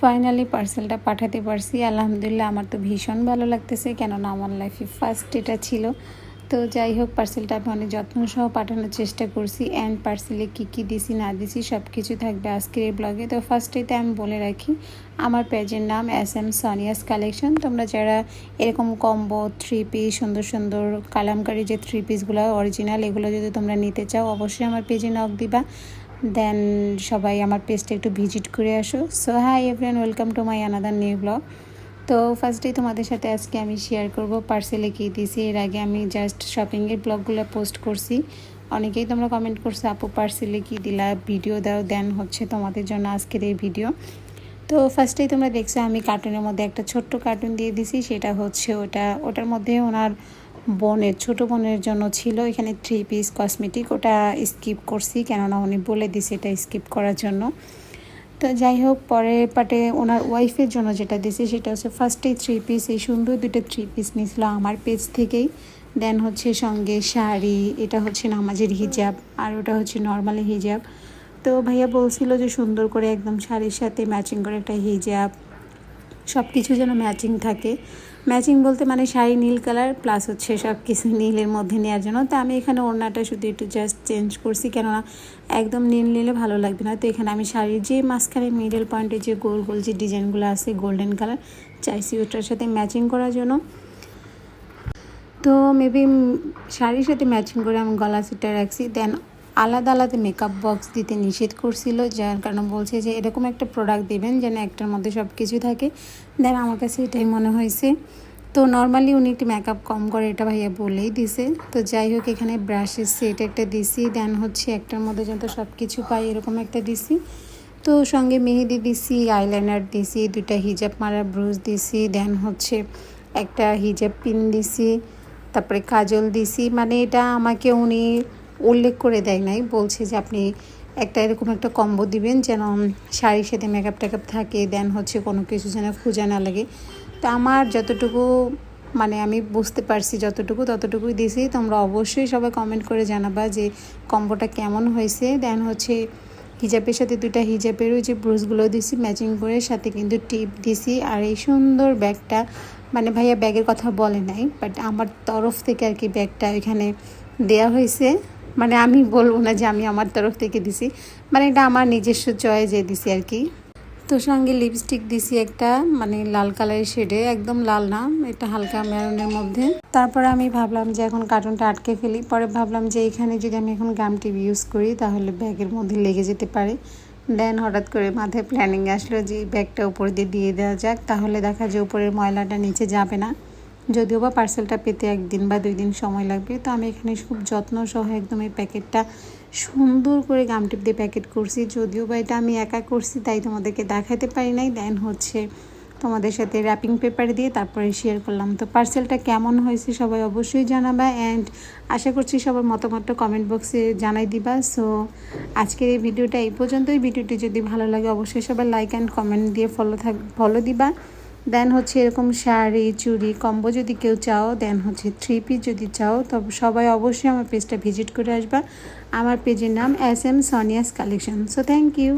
Finally পার্সেলটা পাঠাতে পারছি। আলহামদুলিল্লাহ, আমার তো ভীষণ ভালো লাগতেছে, কেননা আমার লাইফে ফার্স্ট এটা ছিল। তো যাই হোক, পার্সেলটা আমি অনেক যত্ন সহ পাঠানোর চেষ্টা করছি। অ্যান্ড পার্সেলে কী দিছি না দিছি সব কিছু থাকবে আজকের এই ব্লগে। তো ফার্স্টেতে আমি বলে রাখি, আমার পেজের নাম SM সোনিয়াস কালেকশন। তোমরা যারা এরকম কম্বো 3 পিস সুন্দর সুন্দর কালামকারি যে 3 পিসগুলো অরিজিনাল, এগুলো যদি তোমরা নিতে চাও অবশ্যই আমার পেজে নক দিবা। দেন সবাই আমার পেজটা একটু ভিজিট করে আসো। So hi everyone, welcome to my another new blog. তো ফার্স্টেই তোমাদের সাথে আজকে আমি শেয়ার করব পার্সেলে কী দিয়েছি। এর আগে আমি জাস্ট শপিংয়ের ব্লগগুলো পোস্ট করছি। অনেকেই তোমরা কমেন্ট করছো, আপু পার্সেলে কী দিলা, ভিডিও দাও। দেন হচ্ছে তোমাদের জন্য আজকের এই ভিডিও। তো ফার্স্টেই তোমরা দেখছো আমি কার্টুনের মধ্যে একটা ছোট্ট কার্টুন দিয়ে দিছি। সেটা হচ্ছে ওটার মধ্যে ওনার ছোটো বোনের জন্য ছিল এখানে 3 পিস কসমেটিক। ওটা স্কিপ করছি, কেননা উনি বলে দিছে এটা স্কিপ করার জন্য। তো যাই হোক, পরের পার্টে ওনার ওয়াইফের জন্য যেটা দিয়েছে সেটা হচ্ছে ফার্স্টেই 3 পিস, এই সুন্দর 2টা 3 পিস নিয়েছিল আমার পেজ থেকেই। দেন হচ্ছে সঙ্গে শাড়ি, এটা হচ্ছে নামাজের হিজাব, আর ওটা হচ্ছে নর্মালি হিজাব। তো ভাইয়া বলছিল যে সুন্দর করে একদম শাড়ির সাথে ম্যাচিং করে একটা হিজাব, সব কিছু যেন ম্যাচিং থাকে। ম্যাচিং বলতে মানে শাড়ি নীল কালার প্লাস হচ্ছে সব কিছু নীলের মধ্যে নেওয়ার জন্য। তো আমি এখানে ওড়নাটা শুধু একটু জাস্ট চেঞ্জ করছি, কেননা একদম নীল নিলে ভালো লাগবে না। তো এখানে আমি শাড়ির যে মাঝখানে মিডল পয়েন্টে যে গোল গোল যে ডিজাইনগুলো আছে গোল্ডেন কালার চাইছি ওটার সাথে ম্যাচিং করার জন্য। তো মেবি শাড়ির সাথে ম্যাচিং করে আমি গলা সেটটা রাখছি। দেন আলাদা আলাদা মেকআপ বক্স দিতে নিষেধ করছিল, যার কারণে বলছে যে এরকম একটা প্রোডাক্ট দেবেন যেন একটার মধ্যে সব কিছু থাকে। দেন আমার কাছে এটাই মনে হয়েছে। তো নর্মালি উনি একটু মেকআপ কম করে, এটা ভাইয়া বলেই দিছে। তো যাই হোক, এখানে ব্রাশের সেট একটা দিছি। দেন হচ্ছে একটার মধ্যে যত সব কিছু পাই এরকম একটা দিছি। তো সঙ্গে মেহেদি দিছি, আইলাইনার দিছি, 2টা হিজাব মারা ব্রুশ দিছি। দেন হচ্ছে একটা হিজাব পিন দিছি, তারপরে কাজল দিছি। মানে এটা আমাকে উনি উল্লেখ করে দেয় নাই, বলছে যে আপনি একটা এরকম একটা কম্বো দিবেন যেন শাড়ির সাথে মেকআপ টেকআপ থাকে। দেন হচ্ছে কোনো কিছু যেন খোঁজা না লাগে। তো আমার যতটুকু মানে আমি বুঝতে পারছি ততটুকুই দিছি। তোমরা অবশ্যই সবাই কমেন্ট করে জানাবা যে কম্বোটা কেমন হয়েছে। দেন হচ্ছে হিজাবের সাথে 2টা হিজাবেরও যে ব্রুশগুলো দিছি ম্যাচিং করে, সাথে কিন্তু টিপ দিছি। আর এই সুন্দর ব্যাগটা, মানে ভাইয়া ব্যাগের কথা বলে নাই, বাট আমার তরফ থেকে আর কি ব্যাগটা এখানে দেয়া হয়েছে। মানে আমি বলবো না যে আমি আমার তরফ থেকে দিছি, মানে এটা আমার নিজস্ব চয়েসে দিছি আর কি। তো সঙ্গে লিপস্টিক দিছি একটা, মানে লাল কালারের শেডে, একদম লাল না, এটা হালকা মেরুনের মধ্যে। তারপরে আমি ভাবলাম যে এখন কার্টুনটা আটকে ফেলি। পরে ভাবলাম যে এখানে যদি আমি এখন গাম টিপ ইউজ করি তাহলে ব্যাগের মধ্যে লেগে যেতে পারে। দেন হঠাৎ করে মাথায় প্ল্যানিং আসলো যে ব্যাগটা উপর দিয়ে দেওয়া যাক, তাহলে দেখা যায় উপরের ময়লাটা নিচে যাবে না। যদিও বা পার্সেলটা পেতে 1 দিন বা 2 দিন সময় লাগবে। তো আমি এখানে খুব যত্ন সহ একদম এই প্যাকেটটা সুন্দর করে গাম টিপ দিয়ে প্যাকেট করছি। যদিও বা এটা আমি একা করছি তাই তোমাদেরকে দেখাতে পারি নাই। দেন হচ্ছে তোমাদের সাথে র্যাপিং পেপার দিয়ে তারপরে শেয়ার করলাম। তো পার্সেলটা কেমন হয়েছে সবাই অবশ্যই জানাবা। অ্যান্ড আশা করছি সবার মতামতটা কমেন্ট বক্সে জানাই দিবা। সো আজকের এই ভিডিওটা এই পর্যন্তই। ভিডিওটি যদি ভালো লাগে অবশ্যই সবাই লাইক অ্যান্ড কমেন্ট দিয়ে ফলো দিবা। দেন হচ্ছে এরকম শাড়ি চুড়ি কম্বো যদি কেউ চাও, দেন হচ্ছে 3 পিস যদি চাও, তবে সবাই অবশ্যই আমার পেজটা ভিজিট করে আসবা। আমার পেজের নাম SM Sonia's collection. So thank you.